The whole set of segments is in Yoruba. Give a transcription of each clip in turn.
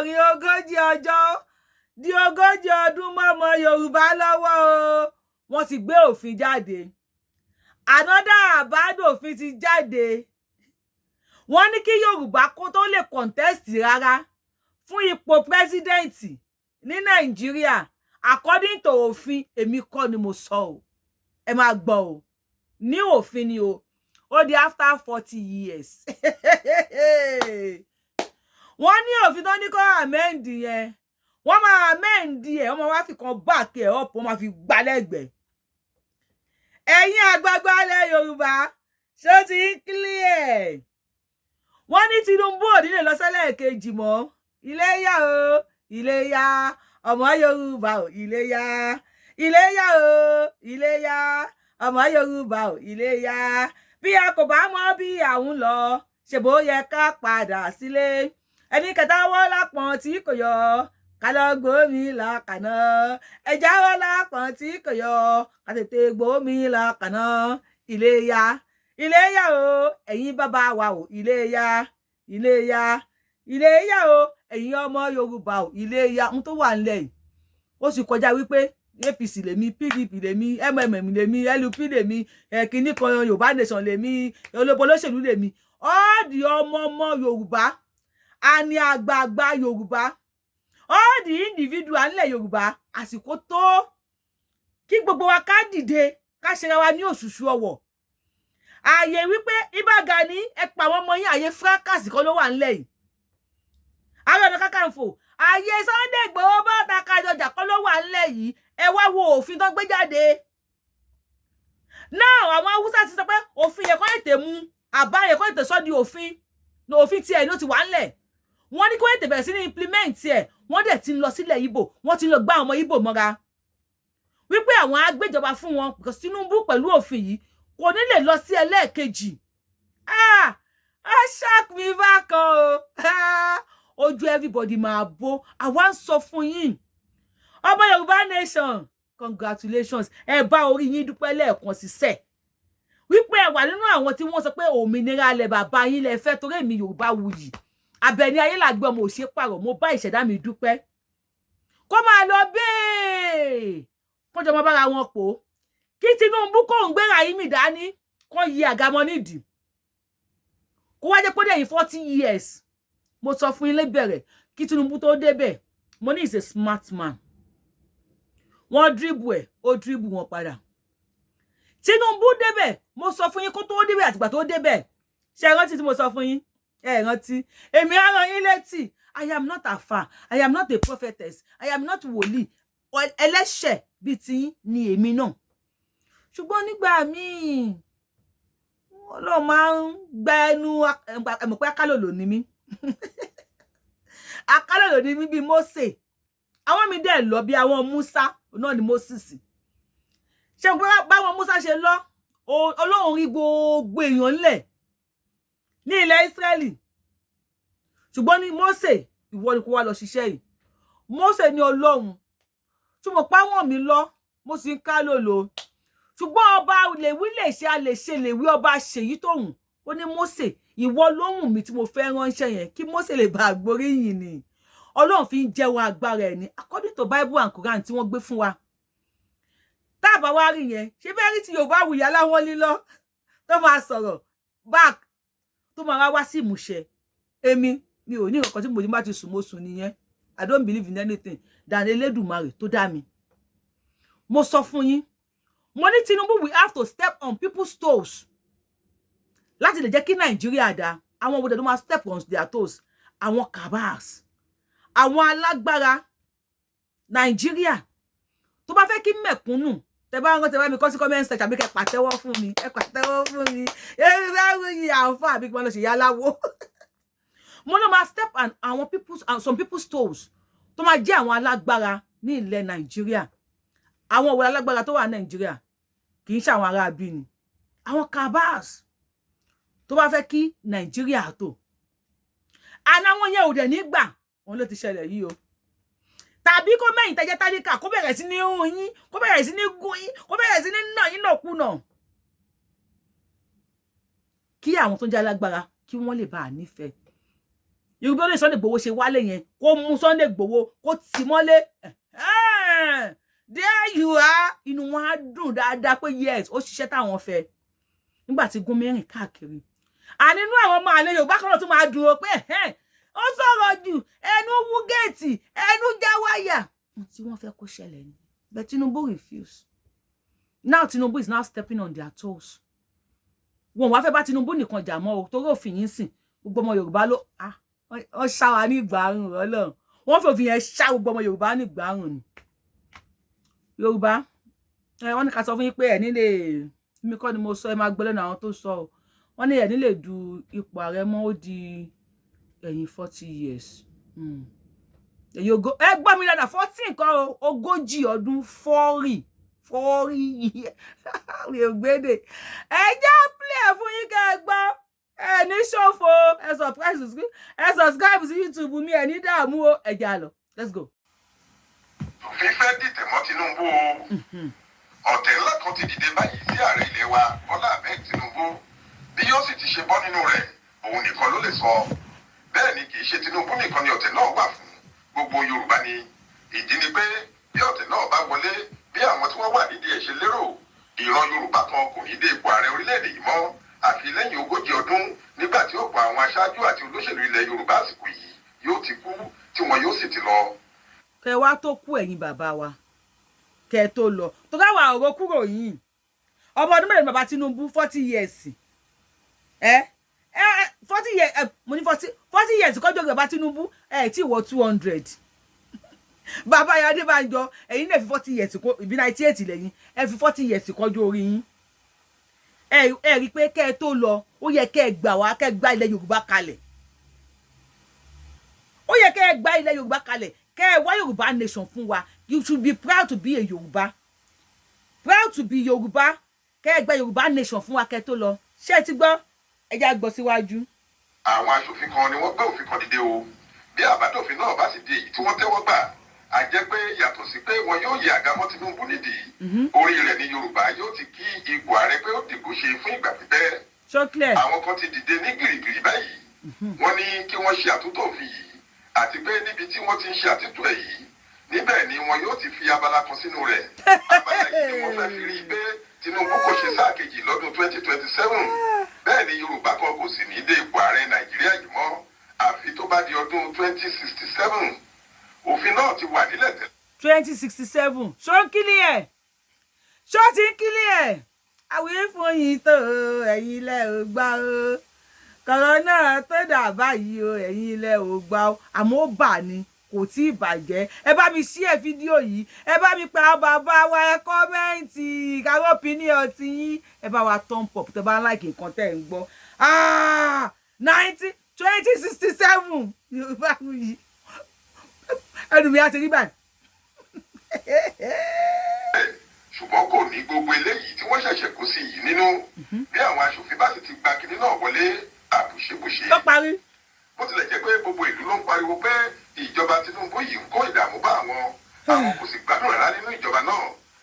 kọrin ogójì ọjọ́ di ogójì ọdún mọ́mọ Yorùbá lọ́wọ́ o. Wọ́n ti gbé òfin jáde. Another àbádòfin ti jáde. Wọ́n ní kí Yorùbá kó tó lè contest rárá fún ipò president ní Nàìjíríà according to òfin, èmi kọ́ ni mo sọ o. Ẹ máa gbọ́ o. Ní òfin ni o. Ó di after 40 years. Wọ́n ní òfin tó ní kó amend yẹn. Wọ́n máa amend ẹ̀, wọ́n máa wá fi kan back ẹ̀ up, wọ́n máa fi gbálẹ́gbẹ̀ẹ́. Ẹ̀yin àgbààgbà ilẹ̀ Yorùbá, ṣó ti ń clear. Wọ́n ní Tinubu ò ní lè lọ sẹ́lẹ̀ kejì mọ́. Iléyá o, iléyá, ọmọ Yorùbá o, iléyá. Iléyá o, iléyá, ọmọ Yorùbá o, iléyá. Bí a kò bá mọ̀ bí àwọn lọ, ṣèbó yẹ ká padà sílé. Ẹni kẹta wọ́ lápọ̀n tí kò yọ, ká lọ gbómi làkàná. Ẹja wọ́ lápọ̀n tí kò yọ, ká tètè gbómi làkàná. Iléyá, iléyá o, ẹ̀yin bàbá wa o, iléyá. Iléyá, iléyá o, ẹ̀yin ọmọ Yorùbá o, iléyá. N tó wà nílẹ̀ yìí ó sì kọjá wípé APC lèmi, PDP lèmi, MMM lèmi, LP lèmi, kíní kan Yorùbá nation lèmi, olóṣèlú lèmi. All the ọmọ Yorùbá, àní àgbààgbà Yorùbá, all the individual nílẹ̀ Yorùbá, àsìkò tó kí gbogbo wa ká dìde ká ṣera wa ní òṣùṣù ọwọ̀. Ààyè wípé Ìbà Gani ẹ pa àwọn ọmọ yín, ààyè fracas kan ló wà nílẹ̀ yìí. Ààrẹ Ọ̀nà Kakanfò, ààyè Sunday Igboho bàtà kájọjà kan ló wà nílẹ̀ yìí. Ẹ wá wo òfin tó gbé jáde. Now àwọn Haúsá ti sọ pé òfin yẹn kò tètè mú, àbá yẹn kò tètè sọ di òfin. No òfin tiẹ̀ ló ti wà nílẹ̀. Wọ́n ní kó tètè bẹ̀rẹ̀ sí ní implement ẹ̀. Wọ́n dẹ̀ ti ń lọ sílẹ̀ Ìgbò, wọ́n ti ń lọ gbá ọmọ Ìgbò mọ́ra. Wípé àwọn agbéjọba fún wọn because Tinubu pẹ̀lú òfin yìí kò ní lè lọ sí ẹlẹ́ẹ̀kejì. Shock mi bákan o. Ojú everybody máa bó. Àwa ń sọ fún yín. Ọmọ Yorùbá nation, congratulations. Ẹ bá orí yín dúpẹ́ lẹ́ẹ̀kan sísẹ̀. Wípé ẹ wà nínú àwọn tí wọ́n sọ pé òmìnira lẹ bàbá yín lẹ fẹ́ torí èmi Yorùbá wuyì. Àbẹ̀ní ayé làgbé ọmọ òṣè pààrọ̀, mo bá ìṣẹ̀dá mi dúpẹ́. Kó máa lọ bẹ́ẹ̀. Kọjọ máa bára wọn pò. Kí Tinubu kó ń gbéra yín mi dání, kó yí àgámọ́ nídìí. Kó wá jẹ́ pé dẹ̀yìn 40 years. Mo sọ fún yín lébẹ̀rẹ̀ kí Tinubu tó débẹ̀. Mo ní is a smart man. Wọ́n dribble ẹ̀, ó dribble wọn padà. Tinubu débẹ̀, mo sọ fún yín kó tó débẹ̀ àtìgbà tó débẹ̀. Ṣé ẹ rántí tí mo sọ fún yín? Ẹ rántí. Èmi á rán yín létí. I am not àfà. I am not a prophetess. I am not wòlíì. Ẹlẹ́ṣẹ̀ bí ti ni èmi náà. Ṣùgbọ́n nígbà míì Ọlọ́run máa ń gba ẹnu ẹ̀mọ̀ pé akálòlò ni mí. Akálòlò ni mí bí Mósè. Àwọn mi dẹ̀ lọ bí àwọn Musa, náà ni Moses. Ṣé báwọn Musa ṣe lọ, Ọlọ́run rí gbogbo èèyàn ńlẹ̀ ní ilẹ̀ Ísírẹ́lì. Ṣùgbọ́n ní Mósè, ìwọ ni kó wá lọ ṣiṣẹ́ yìí. Mósè ní Ọlọ́run. Ṣùgbọ́n páwọn mi lọ, mo sì ń kálòlò. Ṣùgbọ́n ọba lèwí lè ṣe a lè ṣe lèwí ọba ṣèyí tóhùn. Ó ní Mósè, ìwọ lóhùn mi tí mo fẹ́ ránṣẹ́ yẹn kí Mósè lè bá àgbóríyìn ni. Ọlọ́run fi ń jẹ́wọ́ agbára ẹ̀ ní according to Bible and Quran tí wọ́n gbé fún wa. Tá bá wá rí yẹn, ṣé bẹ́ẹ̀ rí tí Yorùbá wùyá láwọn lílọ tó máa sọ̀rọ̀ back tó máa wá sí ìmúṣẹ. Èmi mi ò ní nǹkan tí mo ní bá ti sùn mo sùn nìyẹn. I don't believe in anything than Elédùmarè tó dá mi. Mo sọ fún yín, mo ní Tinubu we have to step on people's toes. Láti lè jẹ́ kí Nàìjíríà dá. Àwọn wo do máa step on their toes? Àwọn cabals. Àwọn alágbára Nàìjíríà tó bá fẹ́ kí mẹ̀kúnnù tẹ́ bá ń tẹ́ bá mi kọ sí comment section àbí kẹ́ pàtẹ́wọ́ fún mi, ẹ pàtẹ́wọ́ fún mi. Èmi bá wí àǹfà àbí kí wọ́n lọ ṣe yáláwó. Mo ló máa step on àwọn people's and some people's toes tó máa jẹ́ àwọn alágbára ní ilẹ̀ Nàìjíríà. Àwọn òwe alágbára tó wà Nàìjíríà kì í ṣe àwọn ará bí ni. Àwọn cabals tó bá fẹ́ kí Nàìjíríà tó. Àná wọn yẹn ò dẹ̀ nígbà wọn ló ti ṣẹlẹ̀ yìí o. Tàbí kó mẹ́yìn tẹ́jẹ́ tálíkà kó bẹ̀rẹ̀ sí ní hun yín, kó bẹ̀rẹ̀ sí ní gún yín, kó bẹ̀rẹ̀ sí ní nà yín nàkúnà. Kí àwọn tó jẹ́ alágbára kí wọ́n lè bá a nífẹ̀ẹ́. Yorùbá ní Sunday Igboho ṣe wálé yẹn kó mú Sunday Igboho kó tì mọ́lé there you are inú wọn á dùn dáadáa pé yes ó ṣiṣẹ́ táwọn fẹ́ nígbà tí Gumi rìn káàkiri ànínú àwọn ọmọ àlè Yorùbá kan tún máa dúró pé ó sọ̀rọ̀ jù ẹnu wú géètì ẹnu já wáyà tí wọ́n fẹ́ kó ṣẹlẹ̀ ni but Tinubu refuse. Now Tinubu is now stepping on their toes. Wọ́n wá fẹ́ bá Tinubu nìkan jà mọ́ o torí òfin yín sìn gbogbo ọmọ Yorùbá ló wọ́n ṣá wa ní ìgbàrún Ọlọ́run wọ́n fi òfin yẹn ṣá gbogbo ọmọ Yorùbá ní ìgbàrún ni. Yorùbá wọ́n ní ká sọ fún yín pé ẹ̀ nílé mi kọ́ ni mo sọ ẹ máa gbọ́ lẹ́nu àwọn tó sọ o wọ́n ní ẹ̀ nílé du ipò ààrẹ mọ́ ó di ẹ̀yìn 40 years. Ẹ gbọ́ mi dáadáa 14 kan ogójì ọdún 40 mi ò gbédè ẹ jẹ́ play fún yín kẹ́ ẹ gbọ́ ẹ ní ṣòfò ẹ subscribe sí YouTube mi ẹ ní dààmú o ẹ jà lọ let's go. fífẹ́ dìtẹ̀ mọ́ Tinubu ọ̀tẹ̀ ńlá kan ti dìde báyìí sí ààrẹ ilé wa Bọ́lá Ahmed Tinubu bí yóò sì ti ṣe bọ́ nínú rẹ̀ òun nìkan ló lè sọ bẹ́ẹ̀ ni kì í ṣe Tinubu nìkan ni ọ̀tẹ̀ náà wà fún gbogbo Yorùbá ni ìdí ni pé bí ọ̀tẹ̀ náà bá wọlé bí àwọn tí wọ́n wà nídìí ẹ̀ ṣe lérò ìran Yorùbá kan kò ní dé ipò ààrẹ orílẹ̀-èdè yìí mọ́ àfi lẹ́yìn 40 ọdún nígbà tí ọ̀pọ̀ àwọn aṣáájú àti olóṣèlú ilẹ̀ Yorùbá àsìkò yìí yóò ti kú tí wọn yóò sì ti lọ. Kẹ wá tó kú ẹ̀yin bàbá wa kẹ tó lọ tó káwà ọ̀rọ̀ kúrò yìí ọmọ ọdún mẹ́rin bàbá Tinubu 40 years 40 years mo ní 40 years kọjọ bàbá Tinubu tí wọ 200 bàbá Yade Banjo ẹ̀yin náà fi 40 years kó ibi 98 lẹ́yìn ẹ fi 40 years kọjọ orí yín ẹ rí pé kẹ́ tó lọ ó yẹ kẹ́ gbà wá kẹ́ gbà ilẹ̀ Yorùbá kalẹ̀ ó yẹ kẹ́ gbà ilẹ̀ Yorùbá kalẹ̀ kẹ́ wá Yorùbá nation fún wa you should be proud to be a Yorùbá proud to be Yorùbá kẹ́ gbà Yorùbá nation fún wa kẹ́ tó lọ ṣé ti gbọ́ ẹ já gbọ́ síwájú. àwọn aṣòfin kan ni wọ́n gbé òfin kan dìde o bí àbádòfin náà bá sì di èyí tí wọ́n tẹ́wọ́ gbà á jẹ́ pé yàtọ̀ sí pé wọn yóò yẹ àgámọ́ Tinubu nídìí orí rẹ̀ ní Yorùbá yóò ti kí ipò ààrẹ pé ó dìbò ṣe fún ìgbà pípẹ́. àwọn kan ti dìde ní gìrìgìrì báyìí wọ́n ní kí wọ́n ṣe àtúntò òfin yìí àti pé níbi tí wọ́n ti ń ṣe àtúntò ẹ̀ yìí níbẹ̀ ni wọn yóò ti fi abala kan sínú rẹ̀ abala yìí ni wọ́n fẹ́ fi rí i pé Tinubu kò ṣe sáà kejì lọ́dún 2027 bẹ́ẹ̀ ni Yorùbá kan kò sì ní dé ipò ààrẹ Nàìjíríà yìí mọ́ àfi tó bá di ọdún 2067 òfin náà ti wà nílẹ̀ tẹ́lẹ̀. 2067 ṣó ń kílí ẹ̀ ṣó ti ń kílí ẹ̀ àwìn fún yín tó ẹ̀yin ilẹ̀ ò gbà ó kọ̀rọ̀nà tó dà báyìí o ẹ̀yin ilẹ̀ ò gbà ó àmọ́ ó bà ní kò tí ì bàjẹ́ ẹ bá mi share fídíò yìí ẹ bá mi pa bàbá wa ẹ kọ́mẹ́ǹtì káwọ́ opinion ti yín ẹ bá wa thumb up tẹ bá like nǹkan tẹ́ ń gbọ́ 2067 Yorùbá yìí ẹnu mi á ti rí báyìí. ṣùgbọ́n kò ní gbogbo eléyìí tí wọ́n ṣẹ̀ṣẹ̀ kó sí yìí nínú bí àwọn aṣòfin bá sì ti gba kinní náà wọlé àbùṣebùṣe. tó parí. bó tilẹ̀ jẹ́ pé gbogbo ìlú ló ń pariwo pé ìjọba Tinubu yìí ń kó ìdààmú bá àwọn kò sì gbádùn rárá nínú ìjọba náà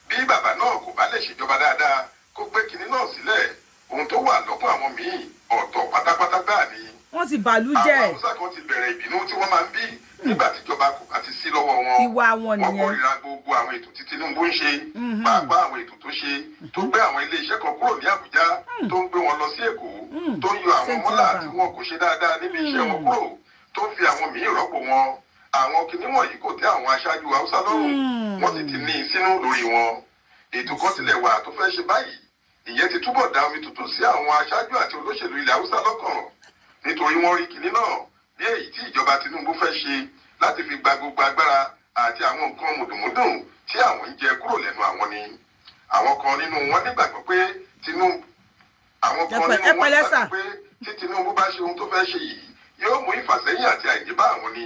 bí bàbá náà kò bá lè ṣèjọba dáadáa kó gbé kinní náà sílẹ̀ ohun tó wà lọ́kàn àwọn míì ọ̀tọ̀ pátápátá gbáà ni. wọ́n ti bàlú jẹ́. àwọn Haúsá kan ti bẹ̀rẹ̀ ìbínú tí wọ́n máa ń bí nígbà tíjọba kò bá ti sí lọ́wọ́ wọn. ìwà wọn nìyẹn. wọ́n kórìíra gbogbo àwọn ètò tí Tinubu ń ṣe pàápàá àwọn ètò tó ṣe tó gbé àwọn iléeṣẹ́ kan kúrò ní Àbújá tó ń gbé wọn lọ sí Èkó tó ń yọ àwọn mọ́là tí wọn kò ṣe dáadáa níbi iṣẹ́ wọn kúrò tó ń fi àwọn míì rọ́pò wọn àwọn kinní wọ̀nyí kò tẹ́ àwọn aṣáájú Haúsá lọ́rùn wọ́n sì ti ní sínú lórí wọn ètò kan tilẹ̀ wà tó fẹ́ ṣe báyìí ìyẹn ti túbọ̀ dá omi tútù sí àwọn aṣáájú àti olóṣèlú ilẹ̀ Haúsá lọ́kàn nítorí wọ́n rí kinní náà bí èyí tí ìjọba Tinubu fẹ́ ṣe láti fi gba gbogbo agbára àti àwọn nǹkan mùdùnmúdùn tí àwọn ń jẹ kúrò lẹ́nu àwọn ni àwọn kan nínú wọn nígbàgbọ́ pé Tinubu tí Tinubu bá ṣe ohun tó fẹ́ ṣe yìí yóò mú ìfàsẹ́yìn àti àìdí bá àwọn ni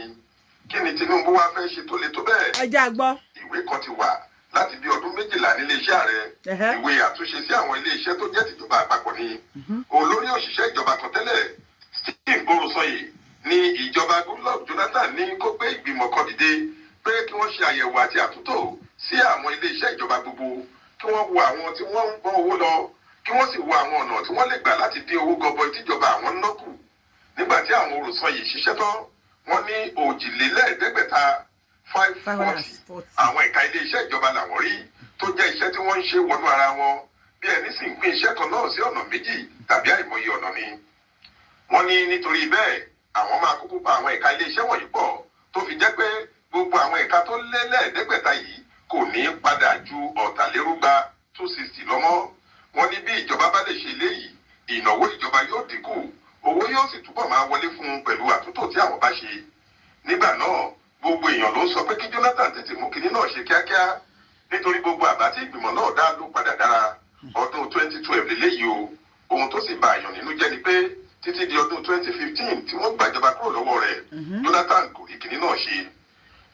kí ni Tinubu wá fẹ́ ṣe tó le tó bẹ́ẹ̀. ẹ jẹ́ àgbọ́. ìwé kan ti wà láti bí ọdún 12 nílé iṣẹ́ ààrẹ ìwé àtúnṣe sí àwọn ilé iṣẹ́ tó jẹ́ tìjọba àpapọ̀ ni olórí òṣìṣẹ́ ìjọba kan tẹ́lẹ̀ Stephen Gborosoye ní ìjọba Goodluck Jonathan ní kó gbé ìgbìmọ̀ kan dìde pé kí wọ́n ṣe àyẹ̀wò àti àtúntò sí àwọn ilé iṣẹ́ ìjọba gbogbo kí wọ́n wo àwọn tí wọ́n ń bọ́ owó lọ kí wọ́n sì wo àwọn ọ̀nà tí wọ́n lè gbà láti dín owó gọbọi tíjọba àwọn ń ná kù nígbà tí àwọn Gborosoye ṣiṣẹ́ tán wọ́n ní òjìlélẹ́ẹ̀ẹ́dẹ́gbẹ̀ta 540 àwọn ẹ̀ka ilé-iṣẹ́ ìjọba làwọn rí tó jẹ́ iṣẹ́ tí wọ́n ń ṣe wọnú ara wọn bí ẹni sì ń pín iṣẹ́ kan náà sí ọ̀nà méjì tàbí àìmọye ọ̀nà ni. wọ́n ní nítorí bẹ́ẹ̀ àwọn máa kúkú pa àwọn ẹ̀ka ilé-iṣẹ́ wọ̀nyí pọ̀ tó fi jẹ́ pé gbogbo àwọn ẹ̀ka tó lé lẹ́ẹ̀ẹ́dẹ́gbẹ̀ta yìí kò ní padà ju ọ̀tàlérúgba 260 lọ mọ́. wọ́n ní bí ìjọba bá lè ṣe eléyìí ìnáwó ìjọba yóò dínkù owó yóò sì túbọ̀ máa wọlé fún un pẹ̀lú àtúntò tí àwọn bá ṣe. nígbà náà gbogbo èèyàn ló ń sọ pé kí Jonathan tètè mú kinní náà ṣe kíákíá nítorí gbogbo àbá tí ìgbìmọ̀ náà dá ló padà dára. ọdún 2012 lélẹ́yìí o ohun tó sì bà àyàn nínú jẹ́ ni pé títí di ọdún 2015 tí wọ́n gbàjọba kúrò lọ́wọ́ rẹ̀ Jonathan kò rí kinní náà ṣe.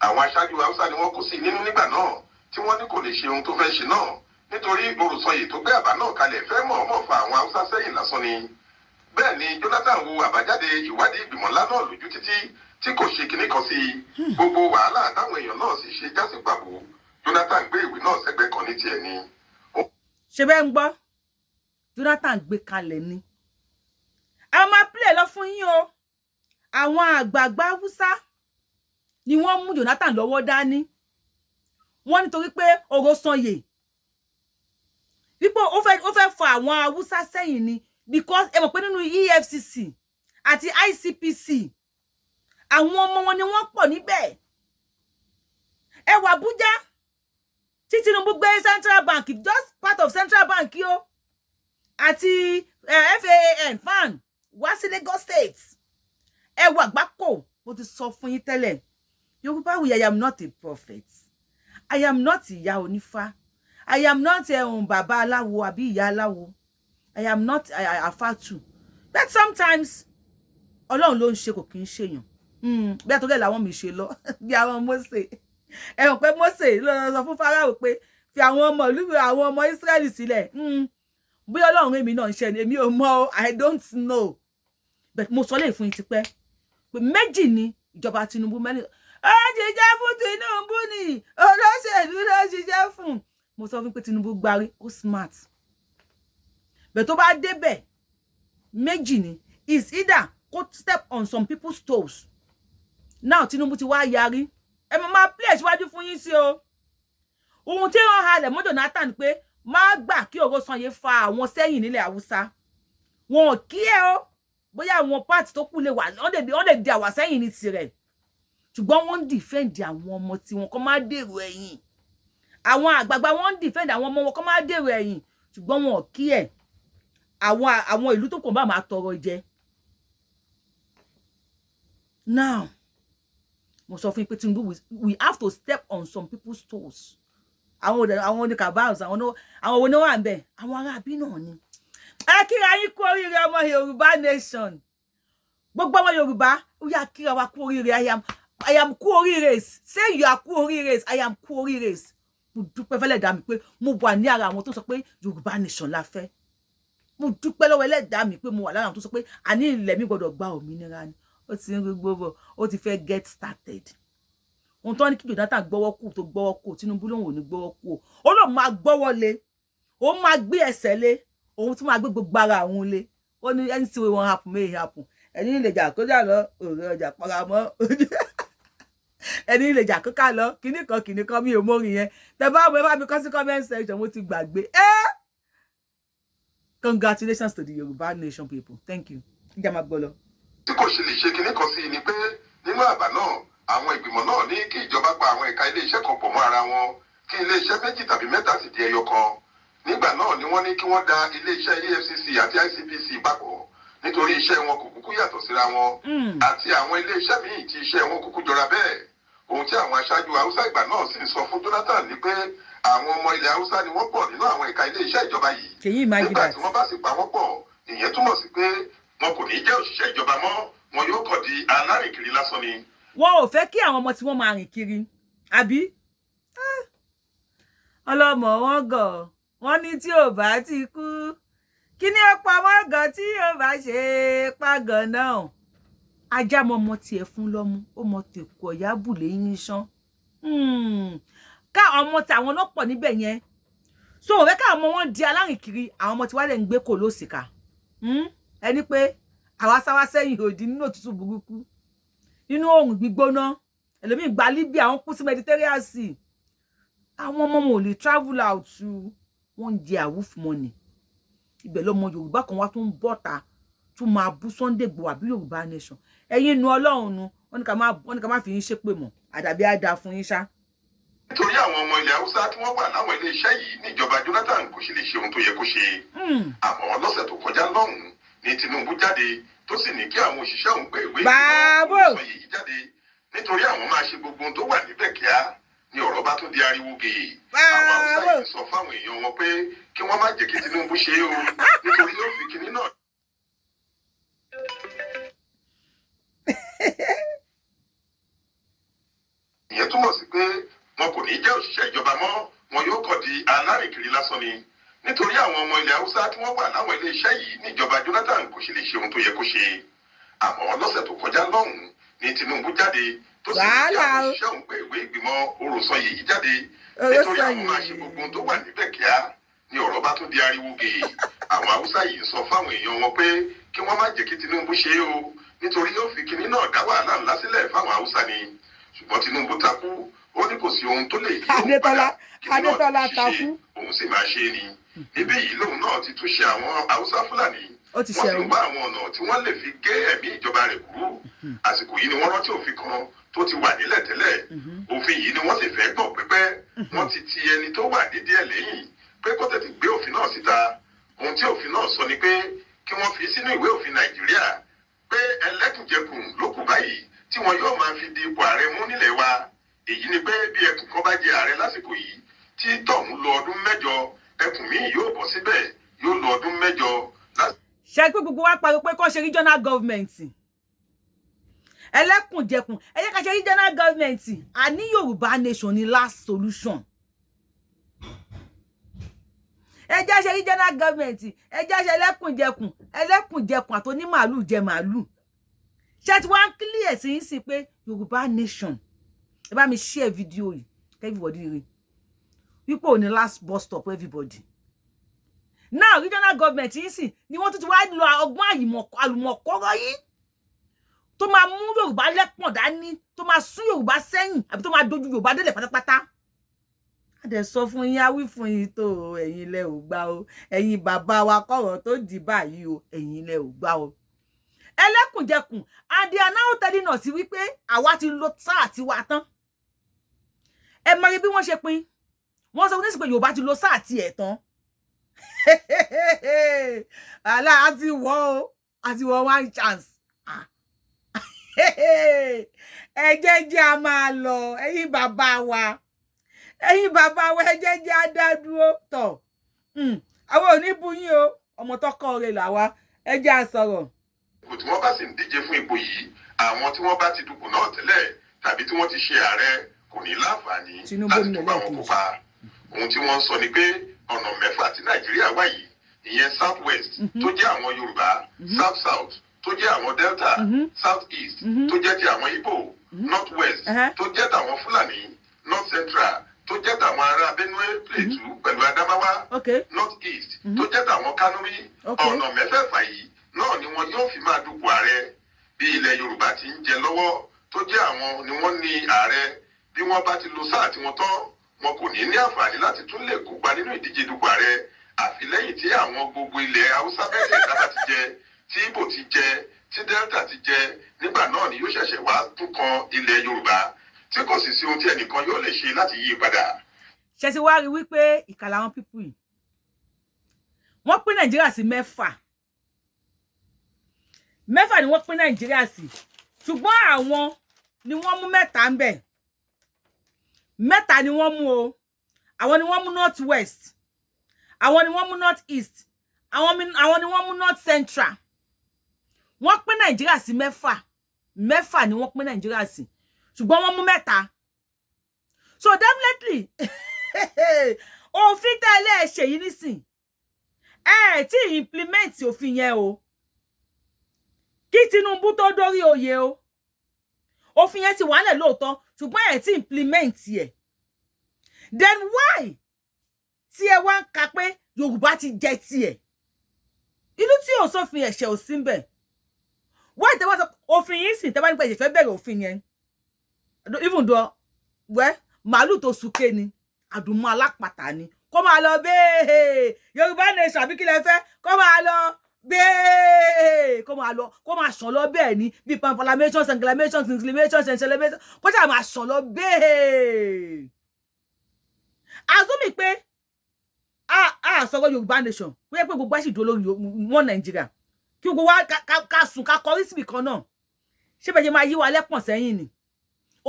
àwọn aṣáájú Haúsá ni wọ́n kó sí nínú nígbà náà tí wọ́n ní kò lè ṣe ohun tó fẹ́ ṣe náà nítorí olùsọyè tó gbé àbá náà kalẹ̀ fẹ́ mọ̀ọ́mọ̀ fa àwọn Haúsá sẹ́yìn lásán ni. bẹ́ẹ̀ ni Jonathan wo àbájáde ìwádìí ìgbìmọ̀ ńlá náà lójú títí tí kò ṣe kinní kan sí i gbogbo wàhálà táwọn èèyàn náà sì ṣe jásí pàbó Jonathan gbé ìwé náà sẹ́gbẹ̀ẹ́ kan ní tiẹ̀ ni. ṣe bẹ́ẹ̀ ń gbọ́ Jonathan gbé kalẹ̀ ni a máa play lọ fún yín o àwọn àgbààgbà Haúsá ni wọ́n mú Jonathan lọ́wọ́ dání wọ́n nítorí pé ọ̀rọ̀ sanyè wípé ó fẹ́ fa àwọn Haúsá sẹ́yìn ni because ẹ mọ̀ pé nínú EFCC àti ICPC àwọn ọmọ wọn ni wọ́n pọ̀ níbẹ̀ ẹ wà Abuja tí Tinubu gbé Central Bank just part of Central Bank yó àti FAN wá sí Lagos State ẹ wà gbáko mo ti sọ fún yín tẹ́lẹ̀ Yorùbáwùyí I am not a prophet I am not ìyá onífá I am not bàbá aláwo àbí ìyá aláwo I am not àfàtù but sometimes Ọlọ́run ló ń ṣe kò kí ń ṣèyàn bí àtúndẹ̀ làwọn mi ṣe lọ bí àwọn Mósè ẹ mọ̀ pé Mósè ló sọ fún Fáráò pé fi àwọn ọmọ ìlú àwọn ọmọ Ísírẹ́lì sílẹ̀ bí Ọlọ́run èmi náà ń ṣe ni èmi ò mọ̀ I don't know but mo sọ lè fún yín tipẹ́ pé méjì ni ìjọba Tinubu mẹ́rin ó ṣiṣẹ́ fún Tinubu ni olóṣèlú ló ṣiṣẹ́ fún mo sọ fún pé Tinubu gbárí ó smart but tó bá débẹ̀ méjì ni is either go step on some people's toes now Tinubu ti wá yarí ẹ máa play síwájú fún yín sí o ohun tí wọ́n halẹ̀ mọ́ Jonathan pé má gbà kí ọ̀rọ̀ sanyè fa àwọn sẹ́yìn nílẹ̀ Haúsá wọn ò kí ẹ o bóyá àwọn party tó kù lè wà wọ́n lè di àwà sẹ́yìn ní tirẹ̀ ṣùgbọ́n wọ́n ń defend àwọn ọmọ tí wọn kọ́ máa dèrò ẹ̀yìn àwọn àgbààgbà wọ́n ń defend àwọn ọmọ wọn kọ́ máa dèrò ẹ̀yìn ṣùgbọ́n wọn ò kí ẹ àwọn ìlú tó kàn bá máa tọrọ jẹ now mo sọ fún yín pé Tinubu we have to step on some people's toes àwọn ní cabals àwọn wo ni wà ń bẹ àwọn arábí náà ni ẹ kíra yín kú oríire ọmọ Yorùbá nation gbogbo ọmọ Yorùbá ó yá kíra wa kú oríire I am kú oríire say you are kú oríire I am kú oríire mo dúpẹ́ fẹ́lẹ́ dá mi pé mo wà ní ara àwọn tó sọ pé Yorùbá nation la fẹ́ mo dúpẹ́ lọ́wọ́ Ẹlẹ́dàá mi pé mo wà lára àwọn tó sọ pé àní ilẹ̀ mi gbọ́dọ̀ gba òmìnira ni ó ti ń gbogbo ó ti fẹ́ get started ohun tó ní kí Jonathan gbọ́wọ́ kù tó gbọ́wọ́ kù Tinubu lòun ò ní gbọ́wọ́ kù ó lóun máa gbọ́wọ́ lé ó máa gbé ẹsẹ̀ lé òun tún máa gbé gbogbo ara òun lé ó ní anything wey wan happen may happen ẹni lè jà kọjá lọ òrè ọjà paramọ́ ẹni lè jà kọká lọ kíní kan mi ò mórin yẹn tẹ bá mi kọ sí comment section mo ti gbàgbé congratulations to the Yorùbá nation people thank you ǹjẹ́ máa gbọ́ lọ. tí kò ṣe lè ṣe kinní kan sí ni pé nínú àbá náà àwọn ìgbìmọ̀ náà ní kí ìjọba pa àwọn ẹ̀ka ilé-iṣẹ́ kan pọ̀ mọ́ ara wọn kí ilé-iṣẹ́ méjì tàbí mẹ́ta sì di ẹyọ kan nígbà náà ni wọ́n ní kí wọ́n da ilé-iṣẹ́ EFCC àti ICPC papọ̀ nítorí iṣẹ́ wọn kò kúkú yàtọ̀ síra wọn àti àwọn ilé-iṣẹ́ míì tí iṣẹ́ wọn kúkú jọra bẹ́ẹ̀ ohun tí àwọn aṣáájú Haúsá ìgbà náà sì ń sọ fún Jonathan ni pé àwọn ọmọ ilẹ̀ Haúsá ni wọ́n pọ̀ nínú àwọn ẹ̀ka ilé-iṣẹ́ ìjọba yìí nígbà tí wọ́n bá sì pa wọ́n pọ̀ ìyẹn túmọ̀ sí pé wọn kò ní jẹ́ òṣìṣẹ́ ìjọba mọ́ wọn yóò kàn di alárìnkiri lásán ni. wọn ò fẹ́ kí àwọn ọmọ tí wọ́n máa rìn kiri àbí ọlọ́mọ wọn gọ̀ wọ́n ní tí ò bá ti kú kí ni ó pa wọ́n gọ̀ tí ò bá ṣe pàgọ́ náà ajá mọ ọmọ tiẹ̀ fún lọ́mú ó mọ tèkù ọ̀yá bùlé yín ṣán ká ọmọ tàwọn náà pọ̀ níbẹ̀ yẹn so òun fẹ́ ká ọmọ wọn di alárìnkiri àwọn ọmọ tí wàá lè ń gbé kò lóṣìkà ẹni pé àwa sáwá sẹ́yìn òdì nínú òtútù burúkú nínú oòrùn gbígbóná ẹlòmíì gba Libya wọ́n kú sí Mediterranean Sea àwọn ọmọ wọn ò lè travel out wọ́n jẹ àwùf money ibẹ̀ lọ́mọ Yorùbá kan wá tún bọ́ta tún máa bú Sunday Igboho àbí Yorùbá nation ẹ̀yin nu Ọlọ́run nu wọ́n ní ká má fi yín ṣépè mọ́ àdàbí àdá fún yín ṣá. Nítorí àwọn ọmọ ilẹ̀ Haúsá tí wọ́n wà láwọn ilé iṣẹ́ yìí níjọba Jonathan kò sì lè ṣe ohun tó yẹ kó ṣe. Àmọ́ lọ́sẹ̀ tó kọjá lọ́hùn-ún ni Tinubu jáde tó sì ní kí àwọn òṣìṣẹ́ òun gbé ìwé ìgbìmọ̀ yìí jáde nítorí àwọn máa ṣe gbogbo ohun tó wà níbẹ̀ kíá ni ọ̀rọ̀ bá tún di ariwo gèè. Àwọn Haúsá yìí sọ fáwọn èèyàn wọn pé kí wọ́n má jẹ́ kí Tinubu ṣe é o nítorí yóò fi kinní náà. Ìyẹn túmọ̀ sí pé wọn kò ní jẹ́ òṣìṣẹ́ ìjọba mọ́ wọn yóò kọ̀ di alárìnkiri lásán ni nítorí àwọn ọmọ ilẹ̀ Haúsá tí wọ́n wà láwọn ilé iṣẹ́ yìí níjọba Jonathan kò sì lè ṣe ohun tó yẹ kó ṣe. Àmọ́ lọ́sẹ̀ tó kọjá lọ́hùn-ún ni Tinubu jáde tó sì ní kí àwọn òṣìṣẹ́ òun gbé ìwé ìgbìmọ̀ oròsàn yìí jáde nítorí àwọn máa ṣe gbogbo ohun tó wà níbẹ̀ kíá ni ọ̀rọ̀ bá tún di ariwo gèè. Àwọn Haúsá yìí sọ fáwọn èèyàn wọn pé kí wọ́n má jẹ́ kí Tinubu ṣe é o nítorí yóò fi kinní náà dá wàhálà ńlá sílẹ̀ fáwọn Haúsá ni ṣùgbọ́n Tinubu takú ó ní kò sí ohun tó lè yí òun padà kí náà ti ṣiṣẹ́ òun sì máa ṣe é ni níbí yìí lòun náà ti tún ṣe àwọn Haúsá Fúlàní wọ́n ti ń wá àwọn ọ̀nà tí wọ́n lè fi gé ẹ̀mí ìjọba rẹ̀ kúrú àsìkò yìí ni wọ́n rántí òfin kan tó ti wà nílẹ̀ tẹ́lẹ̀ òfin yìí ni wọ́n sì fẹ́ gbọ̀n pẹ́pẹ́ wọ́n ti ti ẹni tó wà nídìí ẹ̀ lẹ́yìn pé kó tètè gbé òfin náà síta ohun tí òfin náà sọ ni pé kí wọ́n fi sínú ìwé òfin Nàìjíríà pé ẹlẹ́kùnjẹkùn ló kù báyìí tí wọn yóò máa fi di ipò ààrẹ mú nílẹ̀ wa èyí ni pé bí ẹkùn kan bá jẹ ààrẹ lásìkò yìí tí tọ̀hún lò ọdún 8 ẹkùn míì yóò bọ̀ síbẹ̀ yóò lò ọdún 8. ṣe pé gbogbo wa pariwo pé kó ṣe regional government ẹlẹ́kùnjẹkùn ẹ jẹ́ ká ṣe regional government àní Yorùbá nation ni last solution ẹ jẹ́ ṣe regional government ẹ jẹ́ ṣe ẹlẹ́kùnjẹkùn àtòní màálù jẹ màálù ṣe ti wá ń clear sí yín sí pé Yorùbá nation ẹ bá mi share video yìí everybody rí wípé ò ní last bus stop everybody now regional government yìí sì ni wọ́n tún ti wá lo ọgbọ́n àlùmọ̀kọ́rọ́ yìí tó máa mú Yorùbá lẹ́pọ̀n dání tó máa sún Yorùbá sẹ́yìn àbí tó máa dojú Yorùbá délẹ̀ pátápátá a dẹ̀ sọ fún yín awí fún yín tó ẹ̀yin lẹ ò gbà o ẹ̀yin bàbá wa kọ̀rọ̀ tó dì báyìí o ẹ̀yin lẹ ò gbà o ẹlẹ́kùnjẹkùn and they are now telling us wípé àwa ti lo sáà tiwa tán ẹ mọ̀ bí wọ́n ṣe pín wọ́n sọ ní sí pé Yorùbá ti lo sáà tiẹ̀ tán àlá àti wọ́ one chance ẹ jẹ́ a máa lọ ẹ̀yin bàbá wa ẹ jẹ́ a dá dúró tọ̀ àwọn ò ní bú yín o ọmọ tọkọ rẹ̀ làwa ẹ jẹ́ a sọ̀rọ̀. tí wọ́n bá sì ń díje fún ipò yìí àwọn tí wọ́n bá ti dupò náà tẹ́lẹ̀ tàbí tí wọ́n ti ṣe ààrẹ kò ní láǹfààní láti tún bá wọn kópa ohun tí wọ́n ń sọ ni pé ọ̀nà 6 tí Nàìjíríà wà yìí ìyẹn south west tó jẹ́ àwọn Yorùbá south south tó jẹ́ àwọn Delta south east tó jẹ́ ti àwọn Igbo north west tó jẹ́ tàwọn Fúlàní north central tó jẹ́ tàwọn ará Benue Plateau pẹ̀lú Adamawa north east tó jẹ́ tàwọn Kanuri ọ̀nà 6 yìí náà ni wọn yóò fi máa dupò ààrẹ bí ilẹ̀ Yorùbá ti ń jẹ lọ́wọ́ tó jẹ́ àwọn ni wọ́n ní ààrẹ bí wọ́n bá ti lo sáà tí wọ́n tán wọn kò ní àǹfààní láti tún lè kópa nínú ìdíje dupò ààrẹ àfi lẹ́yìn tí àwọn gbogbo ilẹ̀ Haúsá mẹ́tẹ̀ẹ̀ta bá ti jẹ tí Ìgbò ti jẹ tí Delta ti jẹ nígbà náà ni yóò ṣẹ̀ṣẹ̀ wá tún kan ilẹ̀ Yorùbá tí kò sì sí ohun tí ẹnìkan yóò lè ṣe láti yí padà. ṣe ti wá rí wípé ìkàlà àwọn pípù yìí wọ́n pín Nàìjíríà sí 6 ni wọ́n pín Nàìjíríà sí ṣùgbọ́n àwọn ni wọ́n mú 3 ń bẹ̀ 3 ni wọ́n mú o àwọn ni wọ́n mú north west àwọn ni wọ́n mú north east àwọn ni wọ́n mú north central wọ́n pín Nàìjíríà sí 6 ni wọ́n pín Nàìjíríà sí ṣùgbọ́n wọ́n mú 3 so definitely òfin tẹ́lẹ̀ ṣe yìí nísìn tí implement òfin yẹn o kí Tinubu tó dórí oyè o òfin yẹn ti wà nílẹ̀ lóòótọ́ ṣùgbọ́n tí implement ẹ̀ then why tí ẹ wá ń ka pé Yorùbá ti jẹ tiẹ̀ ìlú tí ò sófin ẹ̀ṣẹ̀ ò sí ńbẹ̀ why tẹ́ wá sọ òfin yìí sì tẹ́ bá ní pé ìfẹ́ bẹ̀rẹ̀ òfin yẹn even though wẹ́ màálù tó súké ni àdùnmọ́ alápàtà ni kó máa lọ bẹ́ẹ̀ Yorùbá nation àbí kí lẹ fẹ́ kó máa lọ bẹ́ẹ̀ kó máa sàn lọ bẹ́ẹ̀ ni bí pampalamation sanglamation singlamation senselation kó ṣáà máa sàn lọ bẹ́ẹ̀ azumi pé sọ̀rọ̀ Yorùbá nation pé gbogbo àṣì dúró lórí wọn Nàìjíríà kí gbogbo wa ká sùn ká kọrí síbì kan náà ṣé bẹ́ẹ̀ ṣe máa yí wa lẹ́pọ̀n sẹ́yìn ni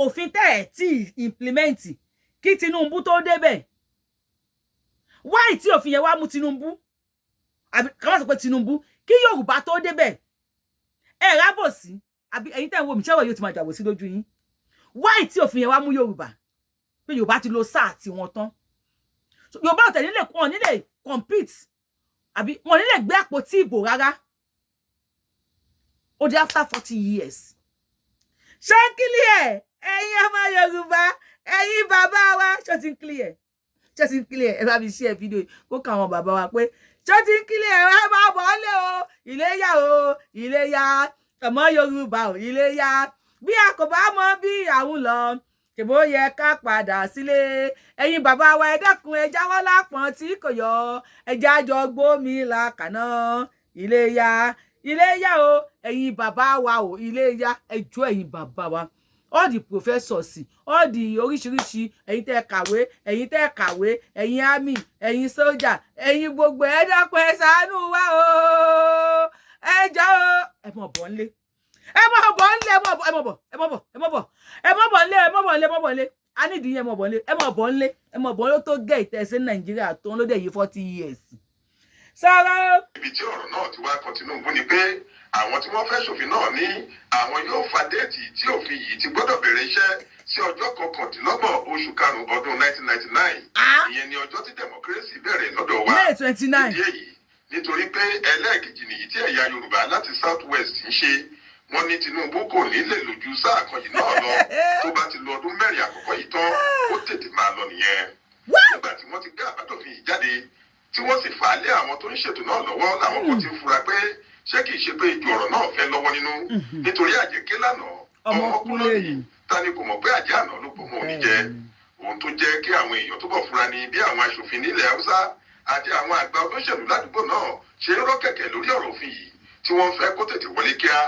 òfin tẹ́ ẹ̀ tí implement kí Tinubu tó débẹ̀ why tí òfin yẹn wá mú Tinubu àbí ká má sọ pé Tinubu kí Yorùbá tó débẹ̀ ẹ rábòsí àbí ẹ̀yin tẹ́ ń wo mi ṣẹ́wọ̀ yóò ti máa jàbòsí lójú yín why tí òfin yẹn wá mú Yorùbá pé Yorùbá ti lo sáà tí wọ́n tán Yorùbá ò tẹ̀ nílé compete àbí wọn nílé gbé àpótí ìbò rárá ó di after 40 years ṣé clear ẹ̀yin ọmọ Yorùbá ẹ̀yin bàbá wa ṣó ti clear ẹ bá mi share video kó ka àwọn bàbá wa pé ṣó ti clear ẹ má bọ̀ lé o Iléyá ọmọ Yorùbá o Iléyá bí a kò bá mọ bí àwọn lọ kèbó yẹ ká padà sílé ẹ̀yin bàbá wa ẹ dákun ẹ jáwọ́ lápọ̀n tí kò yọ ẹ jájọ gbómi làkàná Iléyá o ẹ̀yin bàbá wa o Iléyá ẹjọ́ ẹ̀yin bàbá wa all the professors all the oríṣiríṣi ẹ̀yin tẹ́ kàwé ẹ̀yin army ẹ̀yin soldier ẹ̀yin gbogbo ẹ dákun ẹ ṣàánú wa o ẹ jọ̀ọ́ ẹ mọ̀ bọ̀ nlé a ní ìdíyẹn mọ̀ bọ̀ nlé tó gẹ̀ ìtẹ̀sí Nàìjíríà tó ń lóde yìí 40 years sọ̀rọ̀. ibi tí ọ̀rọ̀ náà ti wá kan Tinubu ni pé àwọn tí wọ́n fẹ́ ṣòfin náà ní àwọn yóò fa déètì tí òfin yìí ti gbọ́dọ̀ bẹ̀rẹ̀ iṣẹ́ sí ọjọ́ 29 oṣù karùn-ún ọdún 1999 ìyẹn ni ọjọ́ tí democracy bẹ̀rẹ̀ lọ́dọ̀ wa May 29 ìdí èyí nítorí pé ẹlẹ́ẹ̀kejì nìyí tí ẹ̀yà Yorùbá láti South West ń ṣe wọ́n ní Tinubu kò ní lè lójú sáà kan yìí náà lọ tó bá ti lo ọdún mẹ́rin àkọ́kọ́ yìí tán ó tètè máa lọ nìyẹn nígbà tí wọ́n ti gbé àbádòfin yìí jáde tí wọ́n sì fà á lé àwọn tó ń ṣètò náà lọ́wọ́ làwọn kan ti ń fura pé ṣé kìí ṣe pé ìjọ ọ̀rọ̀ náà fẹ́ lọ́wọ́ nínú nítorí àjẹké lánàá ọmọ kú lónìí ta ni kò mọ̀ pé àjẹ́ àná ló pọ̀ mọ́ òní jẹ ohun tó jẹ́ kí àwọn èèyàn túbọ̀ fura ni bí àwọn aṣòfin nílẹ̀ Haúsá àti àwọn àgbà olóṣèlú ládùúgbò náà ṣe ń rọ́ kẹ̀kẹ́ lórí ọ̀rọ̀ òfin yìí tí wọ́n fẹ́ kó tètè wọlé kíá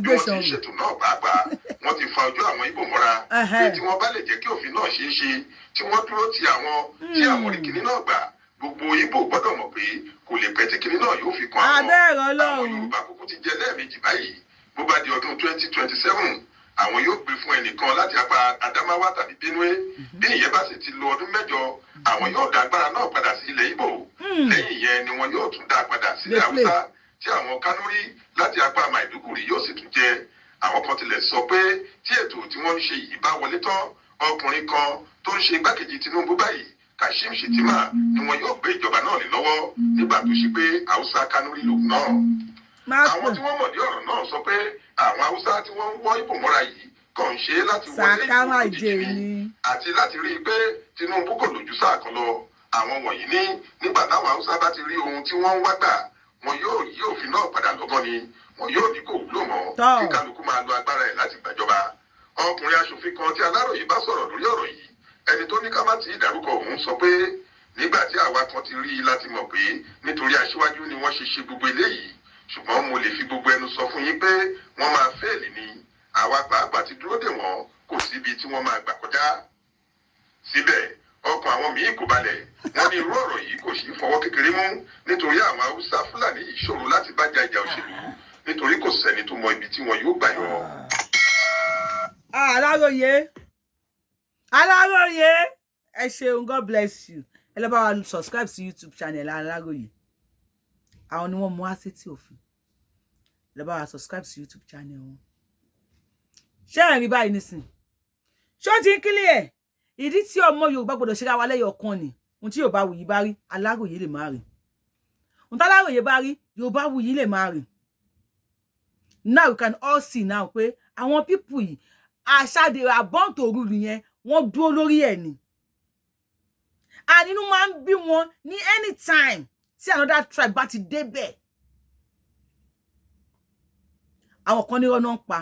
bí wọ́n ti ń ṣètò náà pàápàá wọ́n ti fa ojú àwọn Ìgbò mọ́ra pé tí wọ́n bá lè jẹ́ kí òfin náà ṣeé ṣe tí wọ́n dúró ti àwọn tí àwọn oríkìní náà gbà gbogbo Ìgbò gbọ́dọ̀ mọ̀ pé kò lè pẹ́ tí kinní náà yóò fi kan àwọn Yorùbá kúkú ti jẹ lẹ́ẹ̀mejì báyìí bó bá di ọdún 2027 àwọn yóò gbé fún ẹnìkan láti apá Adamawa tàbí Benue bí ìyẹn bá sì ti lo ọdún 8 àwọn yóò dá agbára náà padà sí ilẹ̀ Ìgbò lẹ́yìn ìyẹn ni wọn yóò tún dá padà sílẹ̀ Haúsá tí àwọn Kánúrí láti apá Maiduguri yóò sì tún jẹ àwọn kan tilẹ̀ sọ pé tí ètò tí wọ́n ń ṣe yìí bá wọlé tán ọkùnrin kan tó ń ṣe igbákejì Tinubu báyìí Kashim Shettima ni wọn yóò gbé ìjọba náà lé lọ́wọ́ nígbà tó ṣe pé Haúsá Kánúrí lòun náà. àwọn tí wọ́n mọ̀ ní ọ̀rọ̀ náà sọ pé àwọn Haúsá tí wọ́n ń wọ́ Ìgbò mọ́ra yìí kàn ń ṣe láti wọlé Ìgbò lójijì ni àti láti rí i pé Tinubu kò lójú sáà kan lọ. àwọn wọ̀nyí ní nígbà táwọn Haúsá bá ti rí ohun tí wọ́n ń wá gbà wọn yóò yí òfin náà padà lọ́gán ni wọn yóò ní kò wúlò mọ́ kí kálukú máa lo agbára ẹ̀ láti gbàjọba. ọkùnrin aṣòfin kan tí Aláròyé bá sọ̀rọ̀ lórí ọ̀rọ̀ yìí ẹni tó ní ká má ti dárúkọ òun sọ pé nígbà tí àwa kan ti rí i láti mọ̀ pé nítorí aṣíwájú ni wọ́n ṣe ṣe gbogbo eléyìí ṣùgbọ́n mo lè fi gbogbo ẹnu sọ fún yín pé wọ́n máa fẹ́ẹ̀lì ni àwa pàápàá ti dúró dè wọ́n kò síbi tí wọ́n máa gbà kọjá. síbẹ̀ ọkàn àwọn míì kò balẹ̀ wọ́n ní irú ọ̀rọ̀ yìí kò sí fọwọ́ kékeré mú nítorí àwọn Haúsá Fúlàní yìí ṣòro láti bá ja ìjà òṣèlú nítorí kò sẹ́ni tó mọ ibi tí wọn yóò gbà yọ. Aláròyé ẹ ṣeun, God bless you. ẹ lọ bá wa subscribe sí YouTube channel Aláròyé, àwọn ni wọ́n mú wá sétí òfin. ẹ lọ bá wa subscribe sí YouTube channel wọn. ṣé ẹ rí báyìí nísìn ṣó ti ń clear ìdí tí ọmọ Yorùbá gbọ́dọ̀ ṣe ra wa lẹ́yọ̀ kan ni ohun tí Yorùbá wuyì bá rí Aláròyé lè má rí, ohun tí Aláròyé bá rí Yorùbá wuyì lè má rí. Now we can all see now pé àwọn people yìí àṣà they are born to rule yẹn wọ́n dúró lórí ẹ̀ ni. And inú máa ń bí wọn ní anytime tí another tribe bá ti débẹ̀. àwọn kan ní ọ̀nà ń pa